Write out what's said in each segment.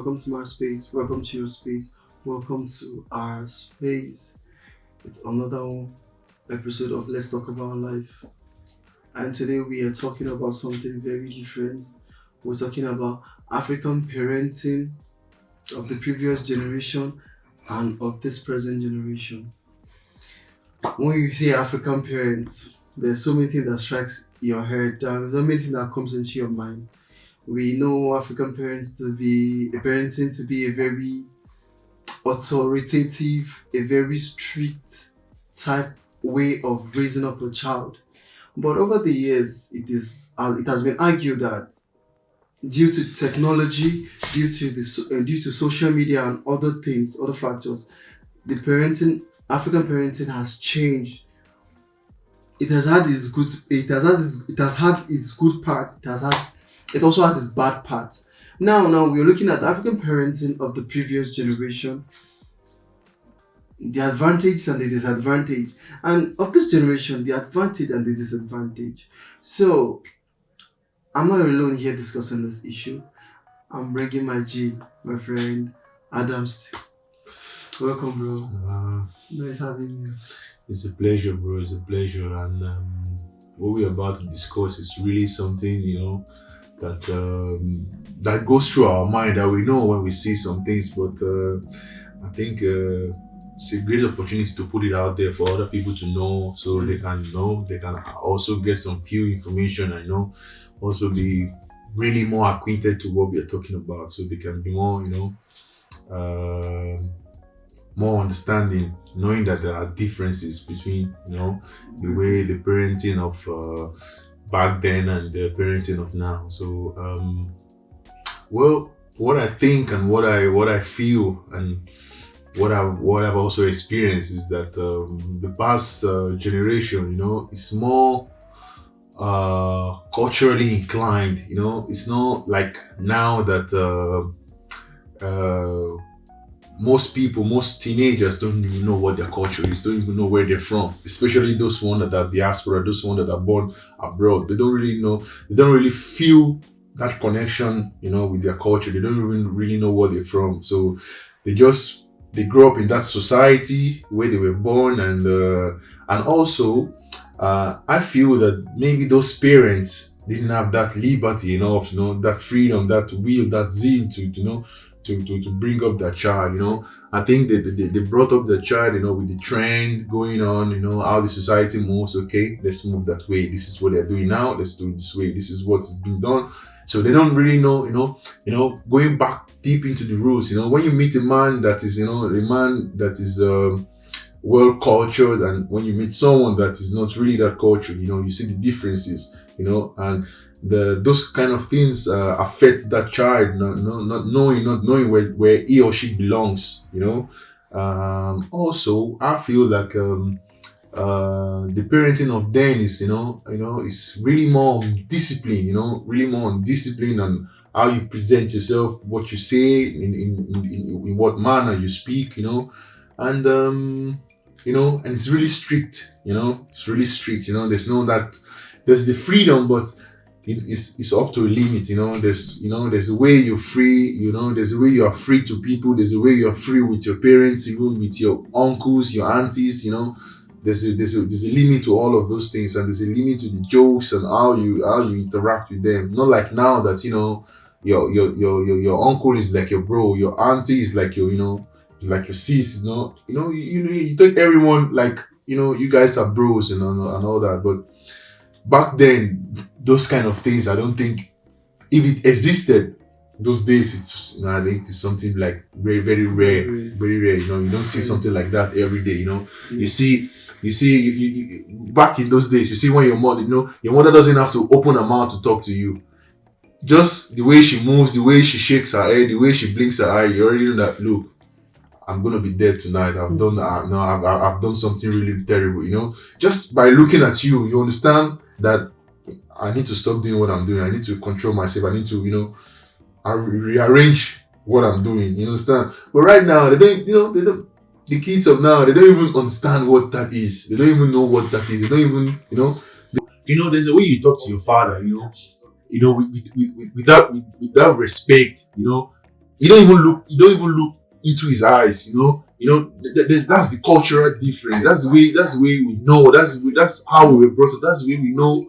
welcome to my space, welcome to your space, welcome to our space. It's another episode of Let's Talk About Life. And today we are talking about something very different. We're talking about African parenting of the previous generation and of this present generation. When you say African parents, there's so many things that strikes your head. There's so many things that comes into your mind. We know African parents to be parenting to be a very authoritative, a very strict type way of raising up a child. But over the years, it has been argued that due to technology, due to social media and other things, other factors, the parenting African parenting has changed. It has had its good. It has had its good part. It also has its bad part. Now we're looking at African parenting of the previous generation, the advantage and the disadvantage, and of this generation, the advantage and the disadvantage. So I'm not alone here discussing this issue. I'm bringing my G, my friend Adams. Welcome, bro. Nice having you. It's a pleasure, bro. It's a pleasure, and what we're about to discuss is really something that goes through our mind that we know when we see some things, but I think it's a great opportunity to put it out there for other people to know, so they can know, they can also get some few information and also be really more acquainted to what we are talking about, so they can be more more understanding, knowing that there are differences between the way the parenting of back then and the parenting of now. So well, what I think and what I feel and what I've also experienced is that the past generation, is more culturally inclined. It's not like now that most teenagers don't even know what their culture is, don't even know where they're from, especially those ones that are diaspora, those ones that are born abroad. They don't really know, they don't really feel that connection, with their culture. They don't even really know where they're from. So they grow up in that society where they were born, and also I feel that maybe those parents didn't have that liberty enough, that freedom, that will, that zeal to bring up their child. I think they brought up their child, with the trend going on, how the society moves. Okay, let's move that way. This is what they're doing now. Let's do it this way. This is what is being done. So they don't really know, going back deep into the roots. When you meet a man that is, well cultured, and when you meet someone that is not really that cultured, you see the differences, and those kind of things affect that child, not knowing where he or she belongs. Also, I feel like the parenting of then is is really more on discipline, really more on discipline and how you present yourself, what you say, in what manner you speak, and and it's really strict. It's really strict. There's the freedom, but it's up to a limit. There's a way you're free. There's a way you are free to people. There's a way you are free with your parents, even with your uncles, your aunties. There's a limit to all of those things, and there's a limit to the jokes and how you interact with them. Not like now that your uncle is like your bro, your auntie is like your is like your sis. You take everyone like you guys are bros and all that. But back then, those kind of things, I don't think if it existed those days, it's I think it's something like very, very rare, very rare. You don't see something like that every day. You see, you back in those days, you see when your mother doesn't have to open her mouth to talk to you. Just the way she moves, the way she shakes her head, the way she blinks her eye, you already know that. Look, I'm gonna be dead tonight. I've done something really terrible. Just by looking at you, you understand that I need to stop doing what I'm doing. I need to control myself. I need to, I rearrange what I'm doing. You understand? But right now, they don't. The kids of now, they don't even understand what that is. They don't even know what that is. They don't even, there's a way you talk to your father. With that respect. You don't even look into his eyes, that's the cultural difference. That's the way we know. That's how we were brought up. That's the way we know,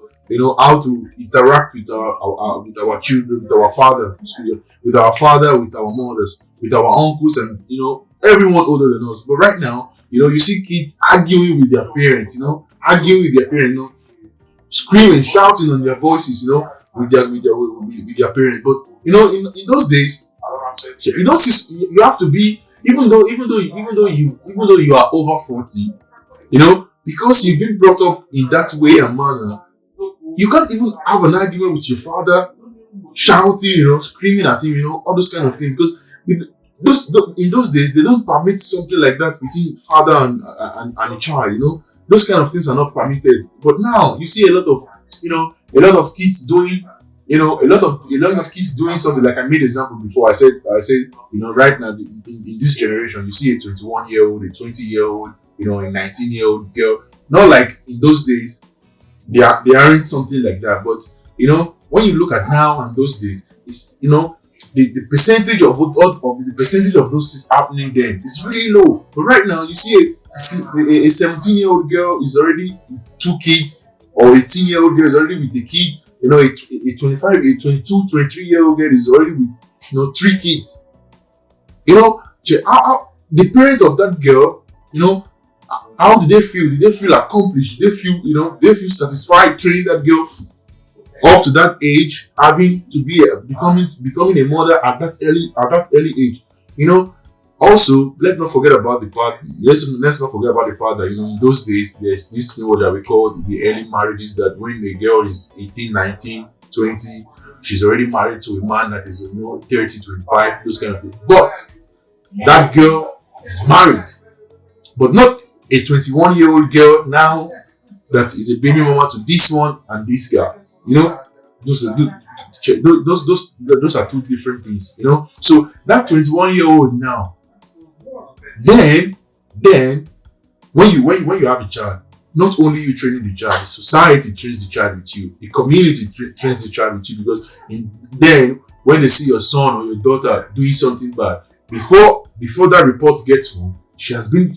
how to interact with with our children, with our father, with our father, with our mothers, with our uncles, and everyone older than us. But right now, you see kids arguing with their parents, arguing with their parents, screaming, shouting on their voices, with their parents. But in those days, you have to be, even though you are over 40, because you've been brought up in that way and manner, you can't even have an argument with your father, shouting, screaming at him, all those kind of things. Because in those days, they don't permit something like that between father and a child. Those kind of things are not permitted. But now you see a lot of kids doing, a lot of kids doing something. Like I made example before. I said, right now in this generation, you see a 21-year-old, a 20-year-old, a 19-year-old girl. Not like in those days, they aren't something like that. But when you look at now and those days, it's the percentage of the percentage of those things happening then is really low. But right now, you see a 17-year-old girl is already with 2 kids, or a 18-year-old girl is already with a kid. A 25, a 22, 23-year-old girl is already with 3 kids. How the parent of that girl, how did they feel? Did they feel accomplished? Did they feel satisfied training that girl up to that age, having to be becoming a mother at that early age? Also, let's not forget about the part. Let's not forget about the part that in those days there's this thing that we call the early marriages. That when the girl is 18, 19, 20, she's already married to a man that is 30, 25, those kind of things. But that girl is married, but not a 21-year-old girl now that is a baby mama to this one and this girl. Those are 2 different things. So that 21-year-old now, then when you have a child, not only you training the child, the society trains the child with you, the community trains the child with you. Because then when they see your son or your daughter doing something bad, before that report gets home, she has been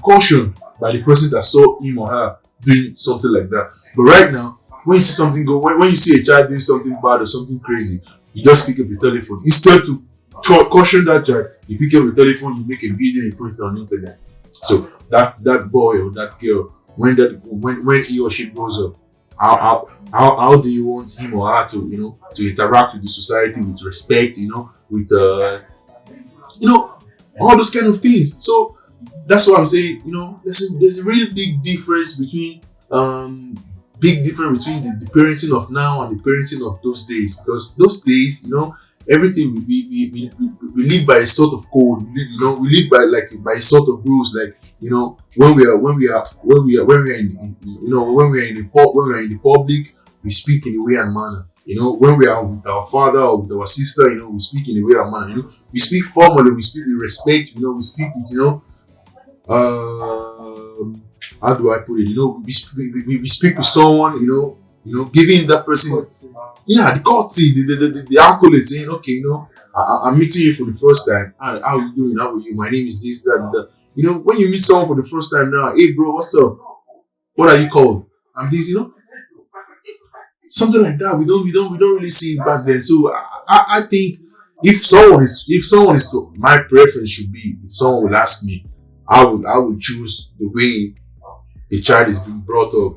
cautioned by the person that saw him or her doing something like that. But right now, when you see something when you see a child doing something bad or something crazy, you just pick up the telephone. Instead to caution that child, you pick up the telephone, you make a video, you put it on the internet. So that boy or that girl, when he or she grows up, how do you want him or her to interact with the society with respect, with all those kind of things. So that's what I'm saying. There's a really big difference between the parenting of now and the parenting of those days. Because those days, everything we live by a sort of code. We live by a sort of rules. Like when we are in the public, we speak in a way and manner. When we are with our father or with our sister, we speak in a way and manner. We speak formally, we speak with respect. We speak with how do I put it? We speak to someone, giving that person, the courtesy, the accolade, saying, okay, I'm meeting you for the first time. How you doing? How are you? My name is this, that. When you meet someone for the first time now, hey bro, what's up? What are you called? I'm this, something like that. We don't really see it back then. So I think if someone is to, my preference should be, if someone will ask me, I would choose the way a child is being brought up,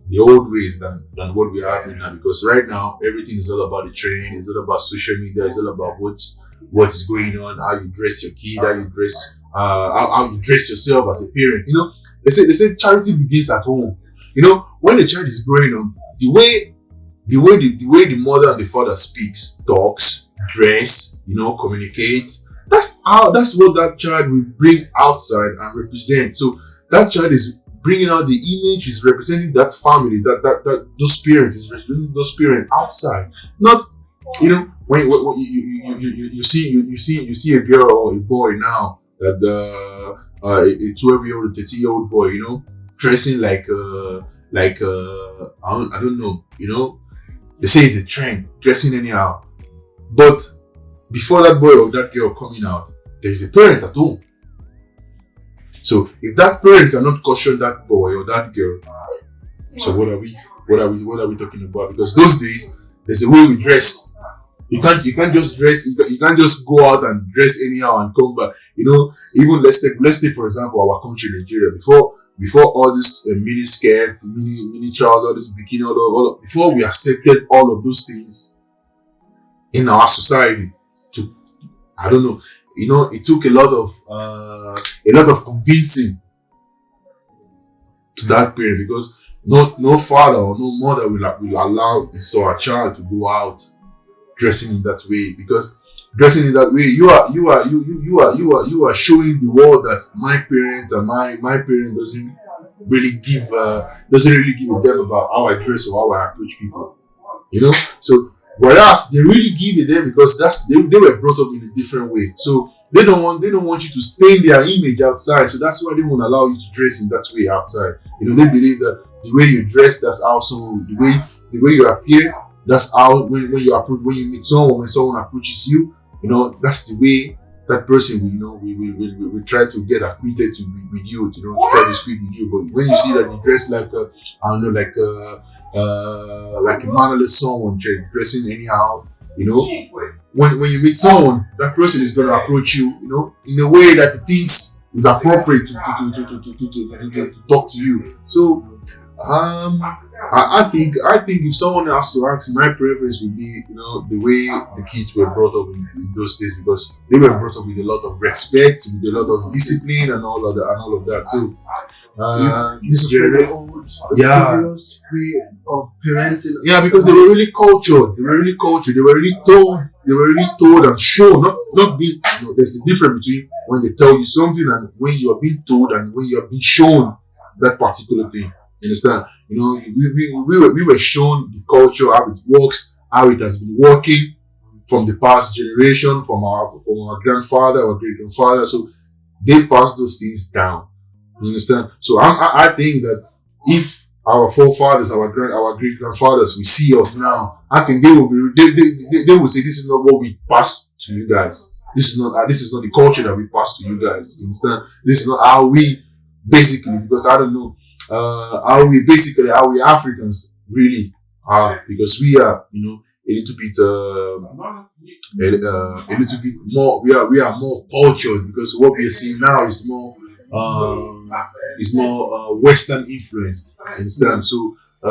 the old ways than what we are having now. Because right now everything is all about the trend, it's all about social media, it's all about what is going on, how you dress your kid, how you dress yourself as a parent. They say charity begins at home. When the child is growing up, the way the mother and the father talks, dress, communicates, that's what that child will bring outside and represent. So that child is bringing out the image, is representing that family, that those parents, is representing those parents outside. Not, when you see a girl or a boy now, that a 12-year-old, 13-year-old boy, dressing like I don't know, they say it's a trend, dressing anyhow. But before that boy or that girl coming out, there is a parent at home. So if that parent cannot caution that boy or that girl, so what are we talking about? Because those days there's a way we dress. You can't just dress. You can't just go out and dress anyhow and come back. Even let's take for example our country Nigeria, before all this mini skirts, mini trousers, all this bikini, before we accepted all of those things in our society. To I don't know. It took a lot of convincing to that parent, because no father or no mother will allow his or her child to go out dressing in that way, because dressing in that way, you are showing the world that my parent and my parent doesn't really give a damn about how I dress or how I approach people. So whereas they really give a damn, because they were brought up in a different way. So they don't want you to stain their image outside. So that's why they won't allow you to dress in that way outside. They believe that the way you dress, that's also the way you appear. That's how when you meet someone, when someone approaches you, that's the way that person will try to get acquainted with you, to try to speak with you. But when you see that you dress like like a mannerless someone dressing anyhow, when you meet someone, that person is going to approach you, in a way that he thinks is appropriate to talk to you. So I think if someone has to ask, my preference would be, the way the kids were brought up in those days, because they were brought up with a lot of respect, with a lot of discipline and all of that. So this generation, previous way of parenting. Yeah, because they were really cultured. They were really told and shown. Not being. There's a difference between when they tell you something and when you are being told and when you are being shown that particular thing. You understand? We were shown the culture, how it works, how it has been working from the past generation, from our grandfather, our great grandfather. So they passed those things down. You understand? So I think that if our forefathers, our great grandfathers, will see us now, I think they will say, this is not what we passed to you guys. This is not the culture that we passed to you guys. You understand? This is not how we basically, because I don't know how we Africans really are, because we are a little bit more, we are more cultured, because what we are seeing now is more Western influenced. Understand? So a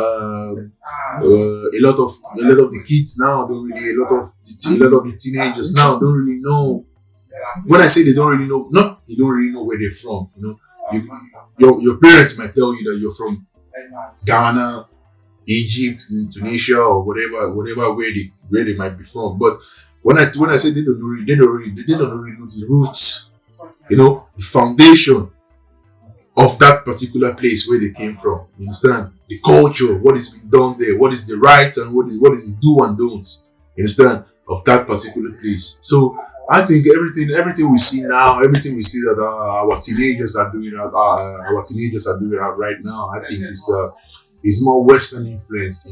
lot of the kids now don't really, a lot of the teenagers now don't really know. When I say they don't really know, not they don't really know where they're from. Your parents might tell you that you're from Ghana, Egypt, Tunisia, or whatever where they might be from. But when I say they don't really know the roots, the foundation of that particular place where they came from. You understand? The culture, what is being done there, what is the right and what is the do and don'ts. You understand? Of that particular place. So I think everything we see now, everything we see that our teenagers are doing right now, I think is more Western influence.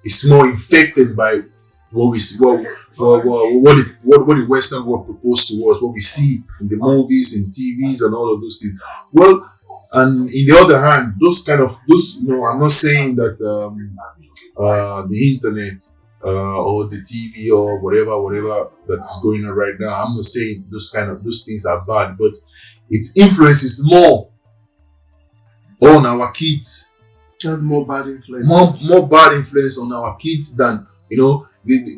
It's more infected by what we see, what the Western world proposed to us, what we see in the movies, in TVs, and all of those things. Well, and in the other hand, I'm not saying that the internet or the TV or whatever that's going on right now, I'm not saying those things are bad, but its influence is more on our kids. More bad influence. More bad influence on our kids than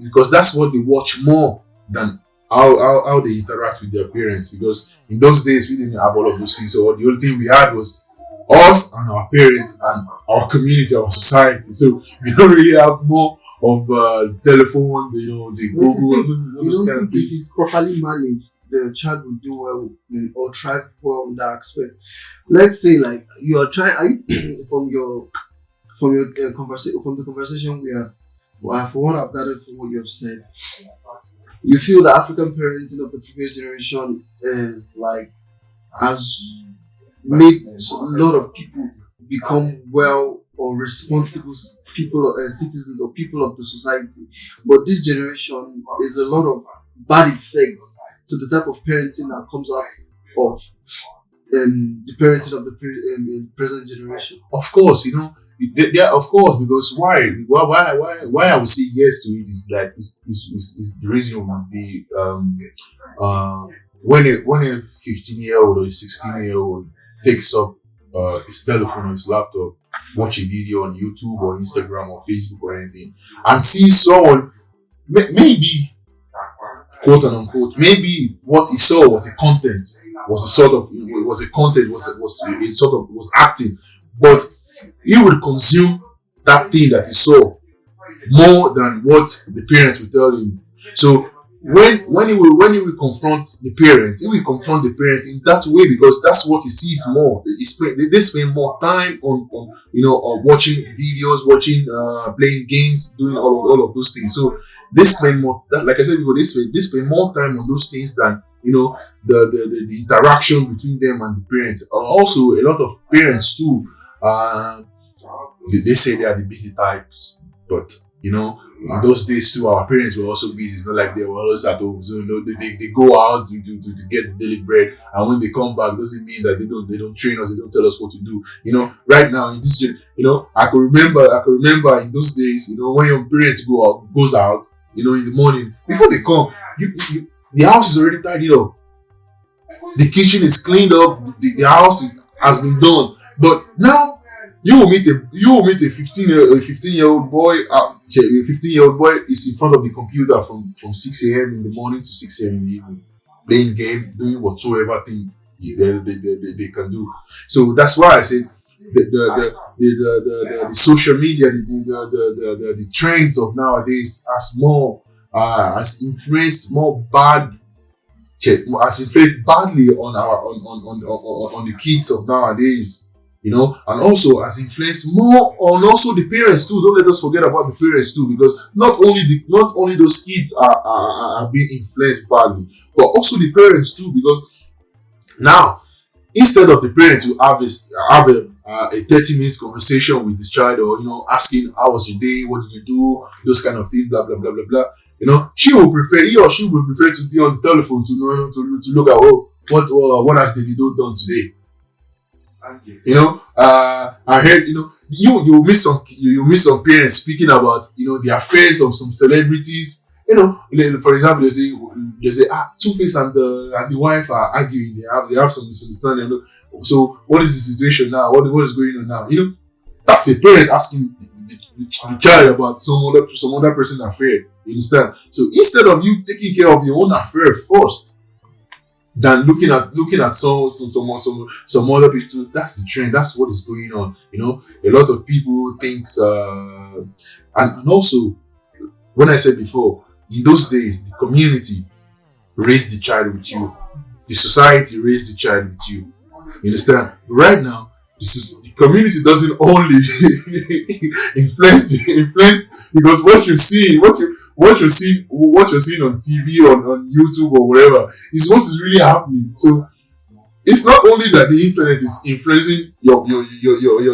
because that's what they watch more than how they interact with their parents. Because in those days we didn't have all of those things, so the only thing we had was us and our parents and our community, our society. So we don't really have more of telephone, the Google, those kind of things. If it's properly managed, the child will do well or thrive well in that aspect. Let's say, like, you are trying from the conversation we have. Well, for what I've gathered from what you have said, you feel the African parenting of the previous generation has made a lot of people become well or responsible people, citizens or people of the society. But this generation is a lot of bad effects to the type of parenting that comes out of the parenting of the present generation. Of course, yeah, of course, because why I would say yes to it is that is the reason would be when a 15-year-old or a 16-year-old takes up his telephone or his laptop, watch a video on YouTube or Instagram or Facebook or anything, and sees someone maybe quote and unquote, maybe what he saw was the content, was a sort of was a content, was a sort of was acting, but he would consume that thing that he saw more than what the parents will tell him. So when he will confront the parent, he will confront the parent in that way because that's what he sees more. They spend more time on watching videos, watching playing games, doing all of those things. So they spend more, like I said before, they spend more time on those things than the interaction between them and the parents. And also a lot of parents too, they say they are the busy types, but in those days too, our parents were also busy. It's not like they were always at home. So they go out to get daily bread, and when they come back, doesn't mean that they don't train us, they don't tell us what to do. Right now in this, I can remember in those days, when your parents goes out, in the morning before they come, the house is already tidied up, the kitchen is cleaned up, the house has been done. But now you will meet a 15-year-old boy. A 15-year-old boy is in front of the computer from 6 a.m. in the morning to 6 a.m. in the evening, playing game, doing whatsoever thing they can do. So that's why I say the social media, the trends of nowadays has influenced badly on the kids of nowadays. And also has influenced more on also the parents too. Don't let us forget about the parents too, because not only those kids are being influenced badly, but also the parents too. Because now, instead of the parent to have a 30 minutes conversation with this child, or asking how was your day, what did you do, those kind of things, blah blah blah blah blah. He or she will prefer to be on the telephone to look at what has Davido done today. I heard you miss some parents speaking about the affairs of some celebrities. For example, they say Two-Face and the wife are arguing. They have some misunderstanding. So what is the situation now? What is going on now? That's a parent asking the child about some other person's affair. You understand? So instead of you taking care of your own affair first, than looking at some other people, that's the trend. That's what is going on. A lot of people thinks, and also when I said before, in those days, the community raised the child with you, the society raised the child with you. You understand? Right now, the community doesn't only influence because what you're seeing on TV on YouTube or whatever is what is really happening. So it's not only that the internet is influencing your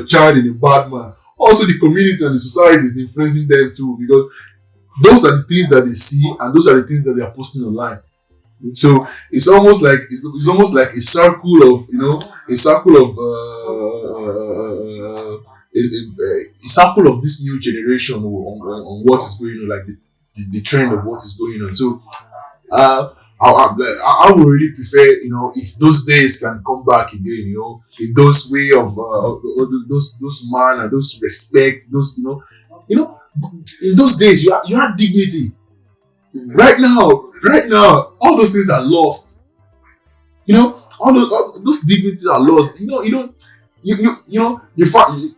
child in a bad manner, also the community and the society is influencing them too, because those are the things that they see and those are the things that they are posting online. So it's almost like a circle of a circle of this new generation on what is going on, like the trend of what is going on. So I would really prefer, if those days can come back again, if those way of those manner, those respect, those in those days you had dignity. Right now, all those things are lost. All those dignities are lost. You find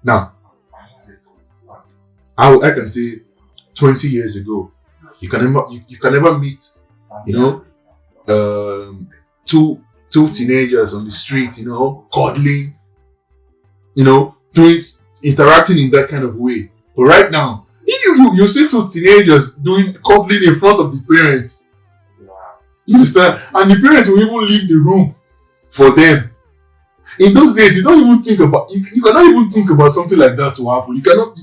now. I can say 20 years ago, you can never meet, two teenagers on the street, cuddling, interacting in that kind of way. But right now, you see two teenagers doing cuddling in front of the parents. You understand? And the parents will even leave the room for them. In those days, you don't even think about you cannot even think about something like that to happen. You cannot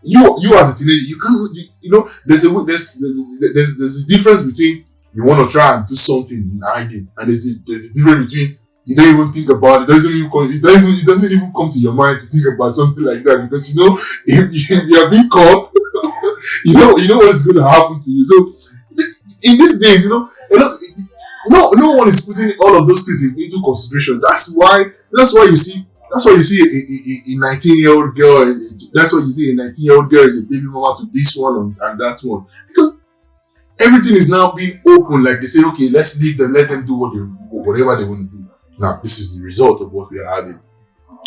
you as a teenager, you can't you know there's a difference between you want to try and do something in hiding, and there's a difference between you don't even think about it. It doesn't even come to your mind to think about something like that, because you know if you are being caught, you know what is going to happen to you. So in these days, no one is putting all of those things into consideration. That's why you see a 19-year-old girl. That's why you see a 19-year-old girl is a baby mama to this one and that one, because everything is now being open. Like they say, okay, let's leave them, let them do whatever they want to do. Now, this is the result of what we are having.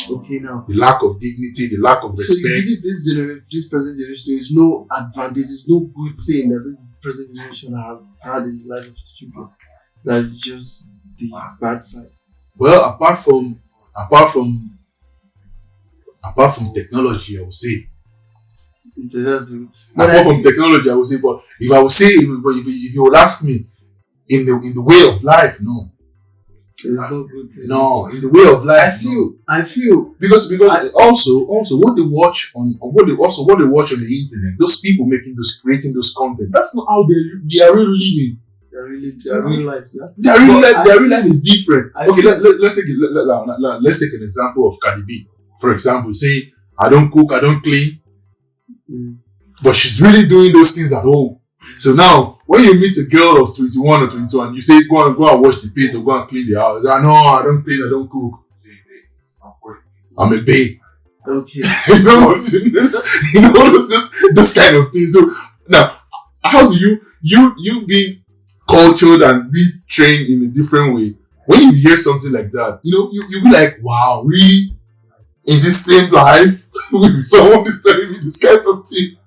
Okay, now The lack of dignity, the lack of so you respect. believe this present generation, there is no advantage, there's no good thing that this present generation has had in the life of its children. That is just the bad side. Well, apart from technology, I would say. That's the, but Apart from technology, I would say. But if I would say, if you would ask me, in the way of life, no. there's no good thing. No, in the way of life, I feel because also what they watch on what they watch on the internet, those people creating those content, that's not how they are really living. their real lives, yeah. Their real life is different. Okay, let's take an example of Cardi B. For example, saying I don't cook, I don't clean, but she's really doing those things at home. So now, when you meet a girl of 21 or 22 and you say, go and wash the plate or go and clean the house, no, I don't clean, I don't cook. I'm a babe. Okay. you know those kind of things. So now, how do you being cultured and being trained in a different way, when you hear something like that, you be like, wow, really? In this same life, someone is telling me this kind of thing.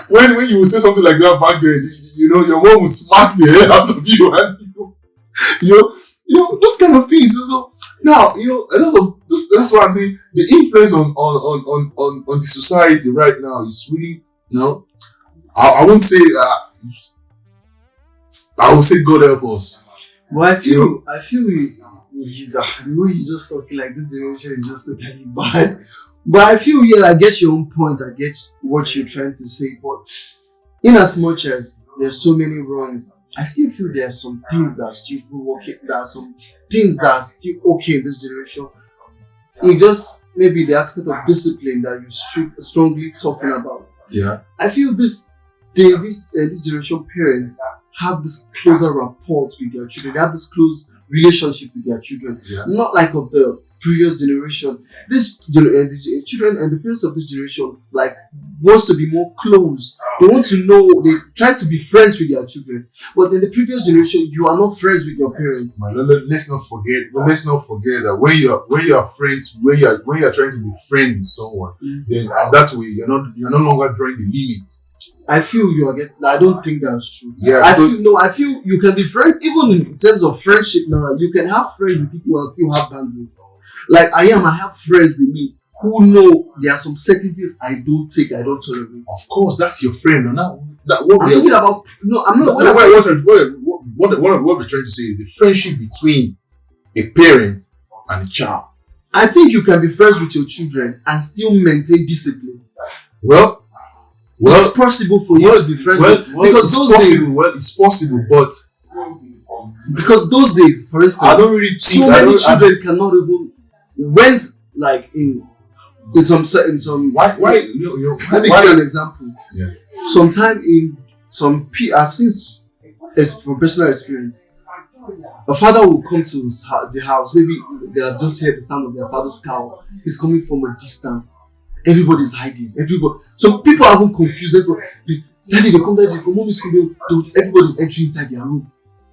When you would say something like that back then, your mom would smack the hell out of you, and those kind of things. So now, a lot of this, that's why I'm saying the influence on the society right now is really, I won't say, I would say God help us. Well, I feel the way you just talking like this generation is just totally bad. But I feel, I get your own point. I get what you're trying to say. But in as much as there's so many wrongs, I still feel there are some things that are still working. There are some things that are still okay in this generation. It's just maybe the aspect of discipline that you strongly talking about. Yeah. I feel this generation parents have this closer rapport with their children. They have this close relationship with their children. Yeah. Not like of the previous generation. The children and the parents of this generation wants to be more close. They want to know. They try to be friends with their children. But in the previous generation, you are not friends with your parents. Let's not forget that when you are friends, when you are trying to be friends with someone, then that way you're no longer drawing the limits. I feel I don't think that's true. Yeah, I feel you can be friends even in terms of friendship now. You can have friends with people and still have boundaries. Like I have friends with me who know there are some certain things I don't tolerate. Of course, that's your friend. I'm talking about. No, I'm not. What we're trying to say is the friendship between a parent and a child. I think you can be friends with your children and still maintain discipline. Well, it's possible for you to be friends because it's possible, but because those days, for instance, I don't really think so many children cannot even went in some. Why? Let me give you an example. Yeah. Sometime in some I've seen it's from personal experience. A father will come to the house. Maybe they have just heard the sound of their father's car. He's coming from a distance. Everybody's hiding. Some people are even confused. Daddy, they come, mommy's coming. Everybody's entering inside their room.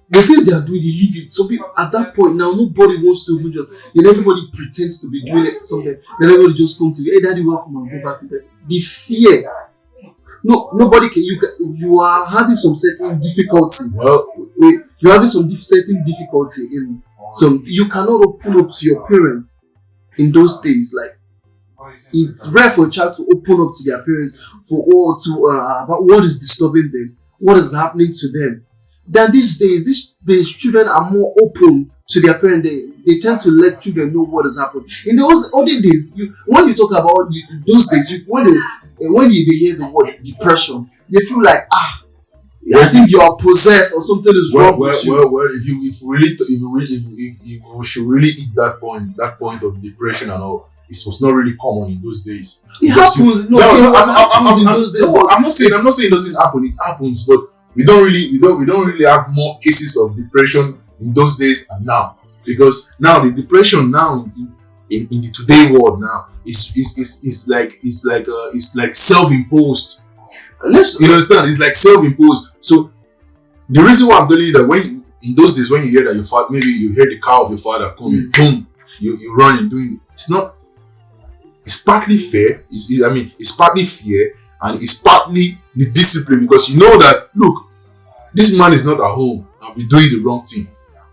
The things they are doing, they leave it. Some people at that point now, nobody wants to do it. Then everybody pretends to be doing something. Then everybody just come to you. Hey, daddy, welcome and go back inside. The fear. No, nobody can. You are having some certain difficulty. You're having some certain difficulty in some. You cannot open up to your parents in those days. It's rare for a child to open up to their parents about what is disturbing them, what is happening to them. Than these days. These children are more open to their parents. They tend to let children know what has happened. In those olden days, when you talk about those days, when they hear the word depression, they feel like, I think you are possessed or something is wrong with you. Well, if we should really eat that point of depression and all, it was not really common in those days. It happens. Happens in those days. I'm not saying it doesn't happen. It happens, but we don't really have more cases of depression in those days and now, because now the depression now in the today world now is like self-imposed. You understand? It's like self-imposed. So the reason why I'm telling you that in those days when you hear that your father, maybe you hear the car of your father coming, boom, you run and doing it. It's partly fair. It's partly fear, and it's partly the discipline, because you know that, look, this man is not at home. I'll be doing the wrong thing.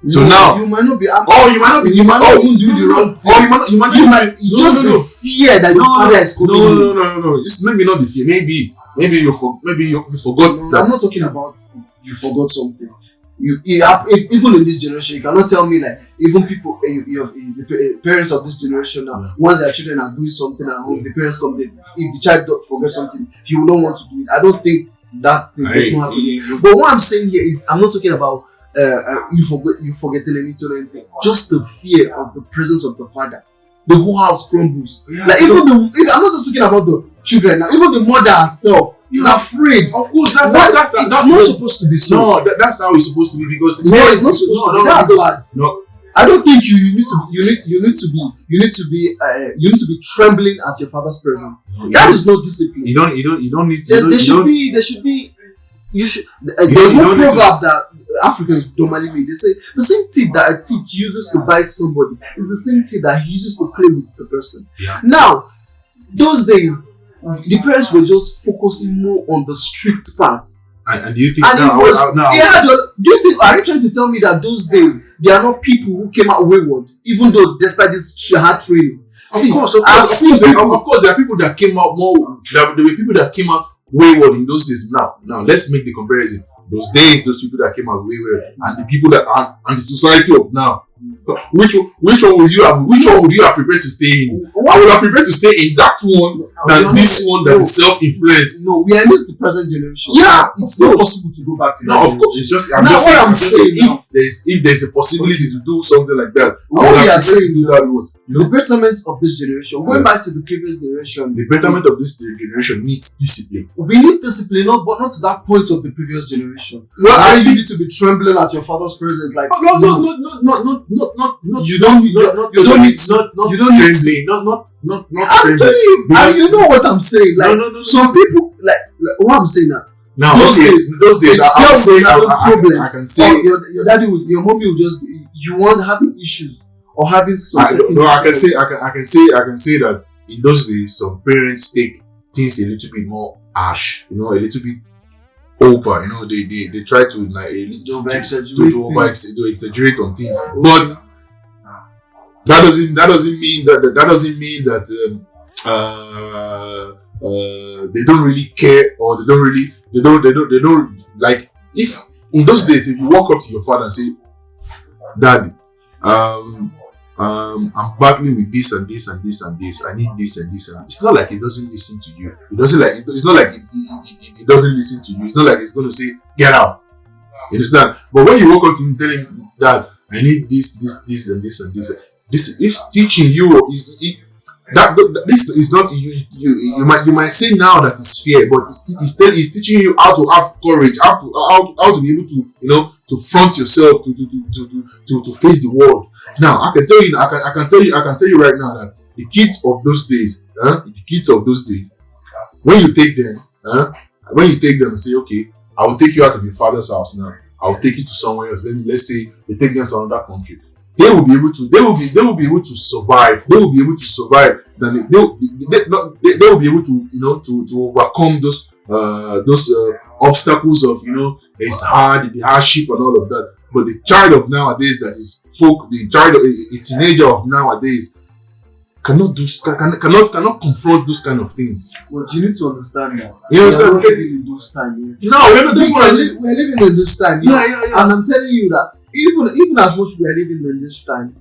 So now you might not be. You might not even do the wrong thing. The fear that your father is coming. No. It's maybe not the fear. Maybe you forgot. I'm not talking about you forgot something. If even in this generation, you cannot tell me like even people, the parents of this generation now, once their children are doing something at home, the parents come. If the child forgets something, he will not want to do it. I don't think that thing does not happen. But what I'm saying here is, I'm not talking about you forgetting anything or anything. Just the fear of the presence of the father. The whole house crumbles. Yeah, like I'm not just talking about the children now. Even the mother herself is afraid. Of course, that's not supposed to be so. No, that's how it's supposed to be, because no, it's not supposed to be. That's bad. No, I don't think you need to be trembling at your father's presence. That is not discipline. You don't need. There should be. There's no proverb that Africans normally make. They say the same teeth that a teeth uses to bite somebody is the same teeth that he uses to play with the person. Yeah. Now, those days, the parents were just focusing more on the strict parts. And do you think now? Do you think? Are you trying to tell me that those days there are not people who came out wayward, even though despite this hard training? Of course, there are people that came out more. There were people that came out wayward in those days. Now let's make the comparison. Those days, those people that came out wayward, and the people that are, and the society of now. Which one would you have prepared to stay in? I would have prepared to stay in that one than this one that is self-influenced. No, we are in the present generation. Yeah, it's not possible to go back to that. No, of course. It's just I'm saying if there's a possibility to do something like that, what we are saying do that one. The betterment of this generation, going back to the previous generation, the betterment of this generation needs discipline. We need discipline, but not to that point of the previous generation. Well, you need to be trembling at your father's presence, like You know what I'm saying. Like some people, like what I'm saying now. Now those days, I can say your daddy your mommy would just be, you want having issues or having some. I can say that in those days, some parents take things a little bit more harsh, a little bit over, they try to exaggerate on things, but that doesn't mean that they don't really care, or they don't like. If in those days, if you walk up to your father and say, "Daddy, I'm battling with this and this and this and this. I need this and this and it's not like he doesn't listen to you. It's not like he doesn't listen to you. It's not like he's going to say, get out. You understand? But when you walk up to him, tell him that I need this and this and this. This is teaching you. This is not you might say now that it's fear, but it's teaching you how to have courage, how to be able to to front yourself, to face the world. Now I can tell you right now that the kids of those days, when you take them and say, okay, I will take you out of your father's house now, I will take you to somewhere else. Then let's say they take them to another country. They will be able to survive. They will be able to survive. Then they will be able to overcome those obstacles of it's hard, the hardship and all of that. But the child of nowadays a teenager of nowadays, cannot do cannot confront those kind of things. But you need to understand that. You understand? We are not living in those times. No, we're not this one. We're living in this time. Yeah. And I'm telling you that even as much we are living in this time,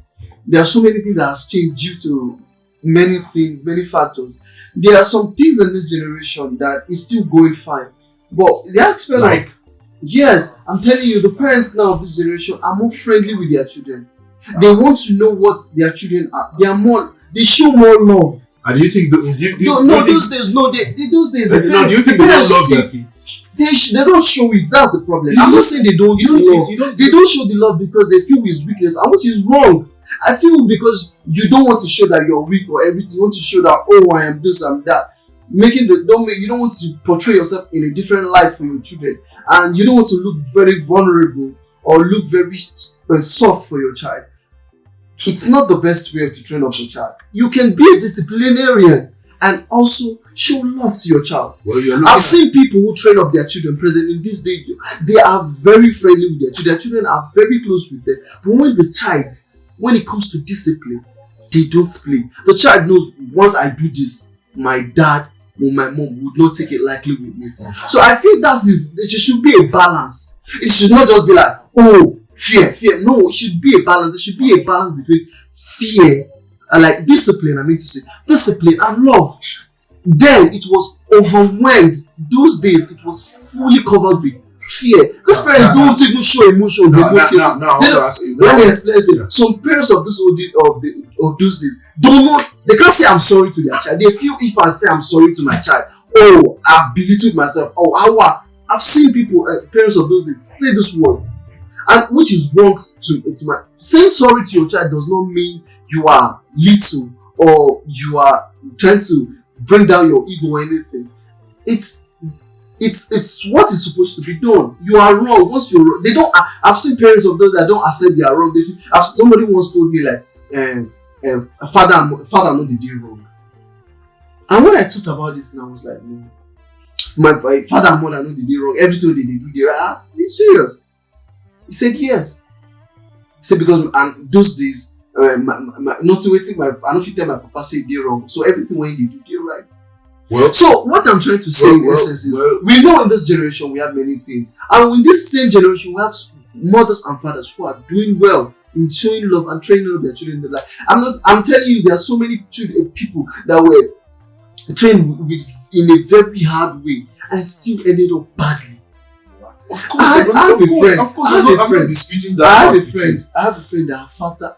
there are so many things that have changed due to many things, many factors. There are some things in this generation that is still going fine. But the aspect Like, of, yes, I'm telling you, the parents now of this generation are more friendly with their children. They want to know what their children are. They show more love. and do you think Those days, do you think they don't love their kids? They don't show it. That's the problem. I'm not saying they don't love. They don't show the love because they feel his weakness, and which is wrong. I feel because you don't want to show that you're weak or everything. You want to show that, oh, I am this, I'm that. You don't want to portray yourself in a different light for your children, and you don't want to look very vulnerable or look very soft for your child. It's not the best way to train up your child. You can be a disciplinarian and also show love to your child. Well, I've seen people who train up their children present in this day. They are very friendly with their children. Their children are very close with them. But when it comes to discipline, they don't play. The child knows, once I do this, my dad or my mom would not take it lightly with me. So I feel there should be a balance. It should not just be like, oh, fear. No, it should be a balance. There should be a balance between fear and like discipline. I mean to say discipline and love. Then it was overwhelmed. Those days it was fully covered with fear. These parents don't even show emotions in most cases. Let me explain. Some parents of those days don't know. They can't say I'm sorry to their child. They feel if I say I'm sorry to my child, oh, I've belittled myself. Oh, I've seen people, parents of those days, say these words, and which is wrong. Saying sorry to your child does not mean you are little or you are trying to bring down your ego or anything. It's what is supposed to be done. You are wrong. Once you're wrong, they don't. I've seen parents of those that don't accept they are wrong. Somebody once told me like, father know they did wrong. And when I thought about this, and I was like, no, my father and mother know they did wrong. Everything they do, they right. Are you serious? He said yes. He said because and those days, not waiting. I don't feel tell my papa say they did wrong. So everything when they do, they right. Well, so what I'm trying to say in essence is, we know in this generation we have many things, and in this same generation we have mothers and fathers who are doing well in showing love and training up their children in their life. I'm telling you, there are so many people that were trained in a very hard way and still ended up badly. Of course, I have a friend. Of course, I'm not disputing that. I have a friend that her father,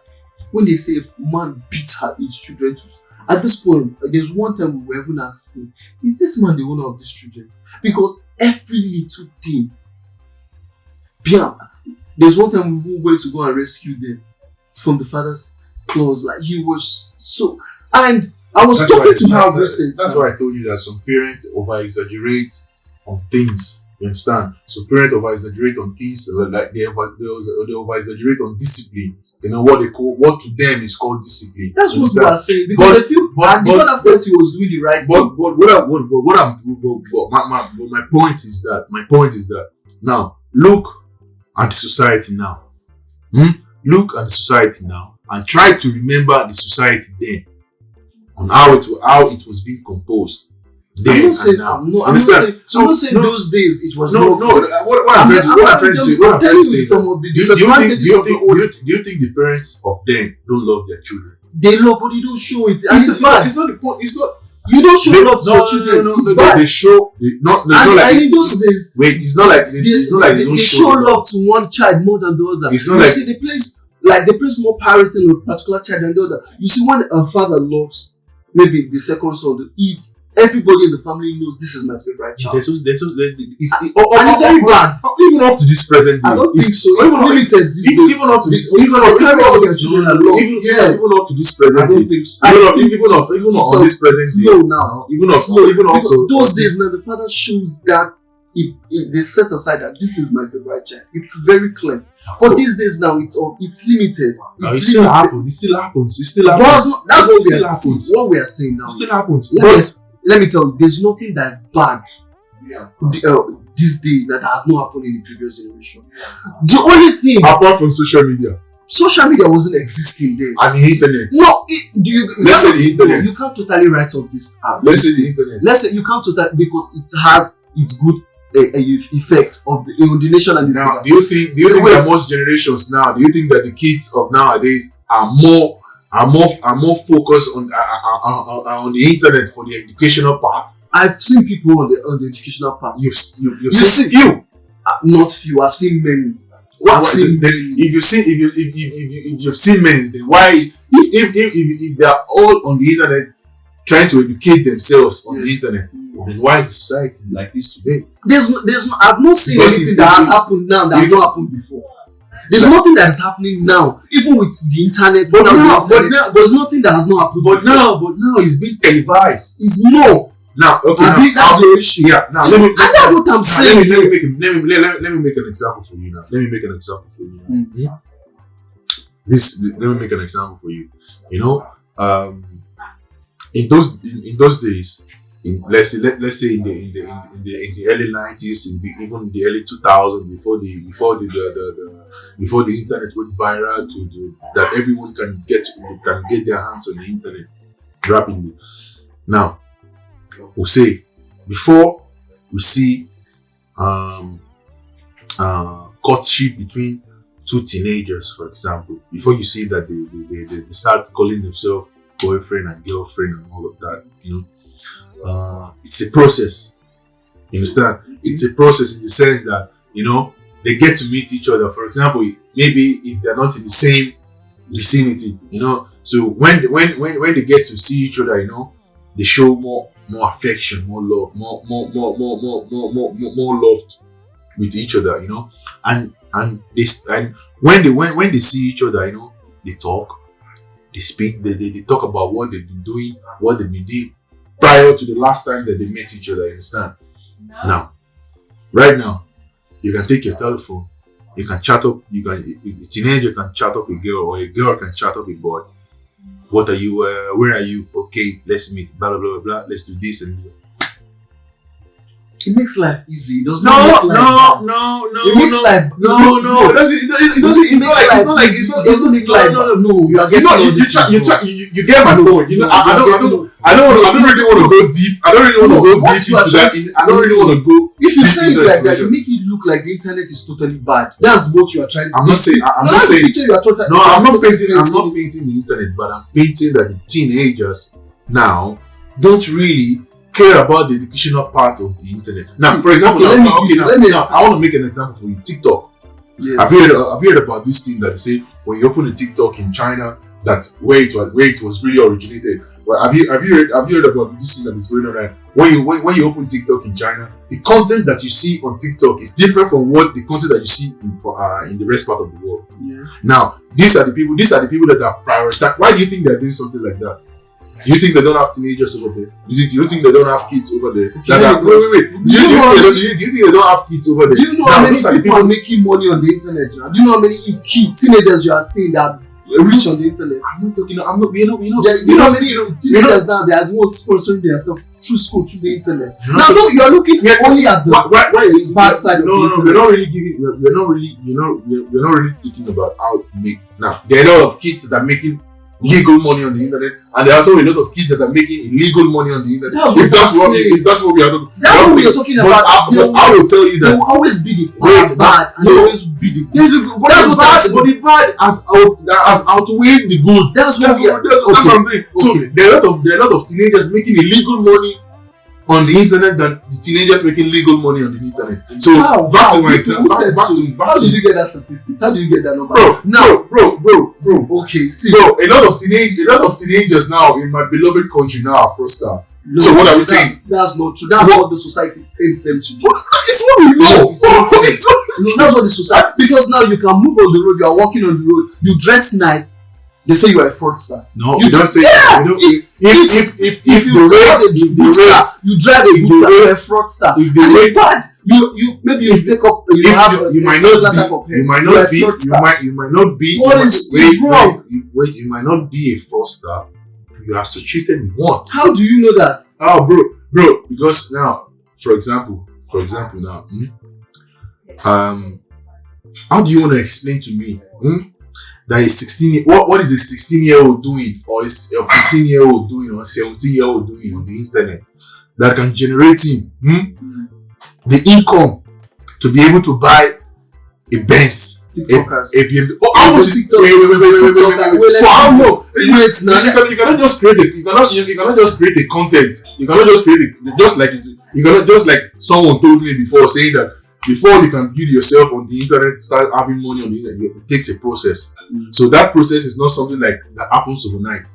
when they say man beats his children to. At this point, there's one time we were even asking, is this man the owner of these children? Because every little thing, there's one time we even went to go and rescue them from the father's claws. Like he was so, and I was talking to her recently. That's why I told you that some parents over exaggerate on things. You understand? So parents over exaggerate on things, like they over exaggerate on discipline. You know what to them is called discipline. That's what we are saying, because they feel the father felt he was doing the right thing. But my point is that now look at the society now. Look at the society now and try to remember the society then on how it was being composed. I'm not saying those days it was no. What I'm trying to say is, do you think the parents of them don't love their children? They love, but they don't show it. It's not the point. It's not. You don't show love to your children. They show. And in those days, wait, it's not like they don't show love to one child more than the other. It's not like see they place more parenting on a particular child than the other. You see, when a father loves maybe the second son to eat, everybody in the family knows this is my favorite child. And it's very bad. Even up to this present day. I don't think so. It's limited. Even up to this. Even up to this present day. I don't think so. Even on this present day. Slow now. Even up to those days when the father shows that they set aside that this is my favorite child. It's very clear. But these days now, it's limited. It still happens. That's what we are saying now. It still happens. Let me tell you, there's nothing that's bad this day that has not happened in the previous generation. The only thing, apart from social media, social media wasn't existing then. And the internet. No, Let's say the internet. You can't totally write off this app. Let's say the internet. Let's say you can't totally, because it has its good effect of on the nation and the Now, city. do you think that most generations now, do you think that the kids of nowadays are more focused on the internet for the educational part? I've seen people on the educational part. You've seen few. Not few. I've seen many. If you've seen many, then why if they are all on the internet trying to educate themselves on the internet, then why is society like this today? I've not seen anything that has happened now that has not happened before. There's nothing that is happening now, even with the internet. But now, there's nothing that has not happened. But now it's being televised. It's more. Now, okay, that's the issue. Yeah, now and that's what I'm saying. Let me make an example for you now. Let me make an example for you. Mm-hmm. Let me make an example for you. You know, in those days, let's say in the early 90s, even the early 2000s, before the internet went viral that everyone can get their hands on the internet rapidly. Now, we'll say before we see courtship between two teenagers, for example, before you see that they start calling themselves boyfriend and girlfriend and all of that, you know, it's a process. You understand? It's a process in the sense that, you know, they get to meet each other. For example, maybe if they're not in the same vicinity, you know, so when they get to see each other, you know, they show more affection, more love, more love with each other, you know, and when they see each other, you know, they talk, they speak, they talk about what they've been doing, what they've been doing prior to the last time that they met each other. You understand? Now, right now, you can take your telephone, you can chat up, a teenager can chat up a girl, or a girl can chat up a boy. What are you? Where are you? Okay, let's meet. Blah blah blah blah. Let's do this and do that. It makes life easy. It does No. not make life bad. No. It makes life. No. It doesn't. It doesn't make life. No. You are getting you get my point. You know, I don't really want to go deep. I don't really want to go deep into that. I don't really want to go. If you say it like that, you make it look like the internet is totally bad. That's what you are trying to do. I'm not saying. I'm not saying. I'm not painting the internet, but I'm painting that the teenagers now don't really care about the educational part of the internet. Now, for example, I want to make an example for you. TikTok. Yes. I've heard about this thing that they say when you open a TikTok in China, that's where it was really originated. Well, have you heard about this thing that is going on right? When you open TikTok in China, the content that you see on TikTok is different from what the content that you see in the rest part of the world. Yeah. Now, these are the people that are prioritized. Why do you think they're doing something like that? Do you think they don't have teenagers over there? Do you think they don't have kids over there? Wait. Do you think they don't have kids over there? Do you know how many people are making money on the internet? Do you know how many teenagers you are seeing that rich on the internet? I'm not talking. You know how many teenagers now they are the ones sponsoring themselves through school, through the internet. Now, no, you are looking only at the bad side of the internet. We're not really giving. We're not really thinking about how to make. Now, there are a lot of kids that are making legal money on the internet, and there are also a lot of kids that are making illegal money on the internet. If that's what we are talking about. That's what we are talking about. I will tell you that there will always be the bad, and there will always be the good. But the bad has outweighed the good. That's what I'm doing. So there are a lot of teenagers making illegal money on the internet than the teenagers making legal money on the internet. So back to my example. How did you get that statistics? How do you get that number? Bro. Okay, see. Bro, a lot of teenagers now in my beloved country now are fraudsters. No, so what are we saying? That's not true. That's what the society paints them to do. It's what we know. No, that's what the society. Because now you can move on the road. You are walking on the road. You dress nice. They say you are a fraudster. No, you don't say. Yeah. If you drive a good car, you're a fraudster. If and it's bad. You maybe you take up. You might not type of head. You might not be. What is wrong? Wait. You might not be a fraudster. You are associated with one. How do you know that? Oh, bro. Because now, for example, now, how do you want to explain to me? that is 16. What is a 16-year-old doing, or is a 15-year-old doing, or a 17-year-old doing on the internet that can generate him the income to be able to buy a Benz, TikTokers. a BMW? Oh, how much is TikTok? wait. For how long? Wait, now. You cannot just create a. You cannot just create a content. You cannot just create a, just like you cannot just like someone told me before, saying that before you can build yourself on the internet, start having money on the internet, it takes a process. So that process is not something like that happens overnight.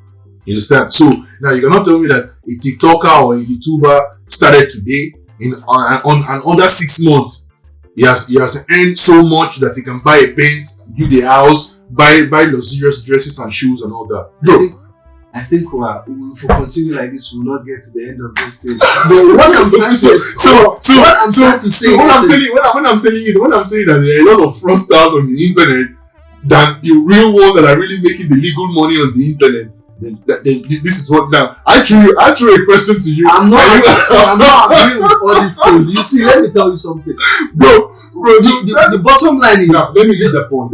You understand? So now you cannot tell me that a TikToker or a YouTuber started today on under 6 months. He has earned so much that he can buy a Benz, build a house, buy luxurious dresses and shoes and all that. Bro, I think if we continue like this, we will not get to the end of this thing. But what I'm trying to say, when I'm saying that there are a lot of fraudsters on the internet than the real ones that are really making the legal money on the internet, then this is what now. I threw a question to you. I'm not agreeing with all these things. You see, let me tell you something, bro. The bottom line is, now, let me hit that point.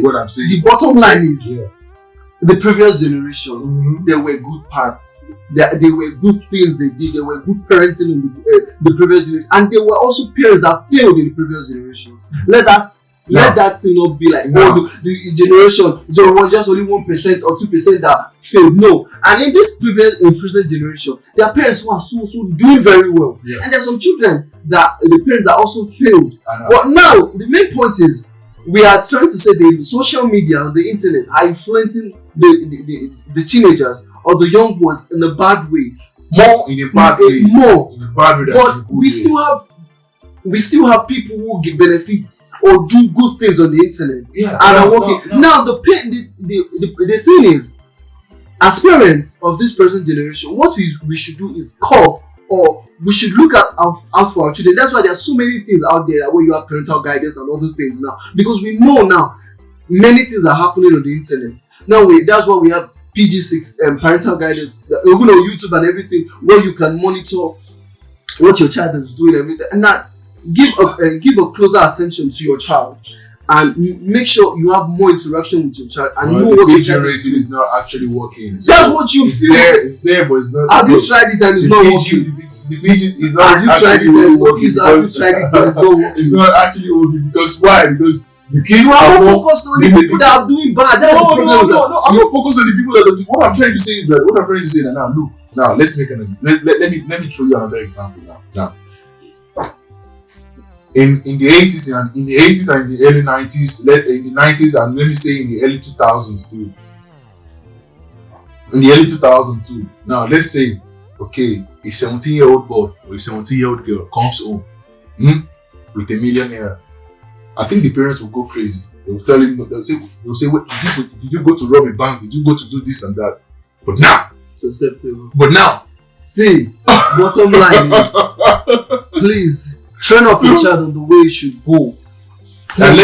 What I'm saying. The bottom line is, the previous generation, there were good parts. There were good things they did. There were good parenting in the previous generation, and there were also parents that failed in the previous generation. Let that thing not be like, the generation, so it was just only 1% or 2% that failed. No. And in this present generation, their parents who are so doing very well. Yeah. And there's some children that the parents that also failed. But now, the main point is, we are trying to say the social media and the internet are influencing the teenagers or the young ones in a bad way. More in a bad way. More. In a bad way. But we still have people who give benefits or do good things on the internet and are working. No. Now the thing is, as parents of this present generation, what we should do is call, or we should look out for our children. That's why there are so many things out there where you have parental guidance and other things now, because we know now many things are happening on the internet. Now that's why we have PG6 parental guidance, even on YouTube and everything, where you can monitor what your child is doing, everything, and that give a closer attention to your child, and make sure you have more interaction with your child and know what your child is not actually working. So that's what you feel. It's there, but it's not. Have you tried it and it's not working? The PG is not. Have you tried it and it's not working? It's not actually working because why? Because the kids are more focused on the people that are doing bad. That's the problem. No. I'm not focused on the people that are doing. What I'm trying to say is that now look. Now let's make let me throw you another example now. In the 80s and in the early 90s, in the 90s and let me say in the early 2000s too. In the early 2000s too. Now let's say, okay, a 17-year-old boy or a 17-year-old girl comes home with $1 million. I think the parents will go crazy. They will tell him, they'll say, "Wait, did you go to rob a bank? Did you go to do this and that?" But now, see, bottom line is, please train up your child on the way you should go, and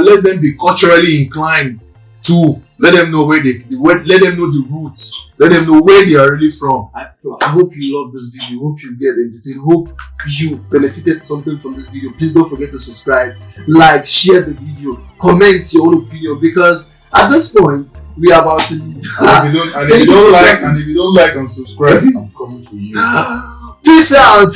let them be culturally inclined to. Let them know let them know the roots. Let them know where they are really from. I hope you love this video. Hope you get entertained. Hope you benefited something from this video. Please don't forget to subscribe, like, share the video, comment your own opinion, because at this point we are about to leave. If you don't like and subscribe, I'm coming for you. Peace out.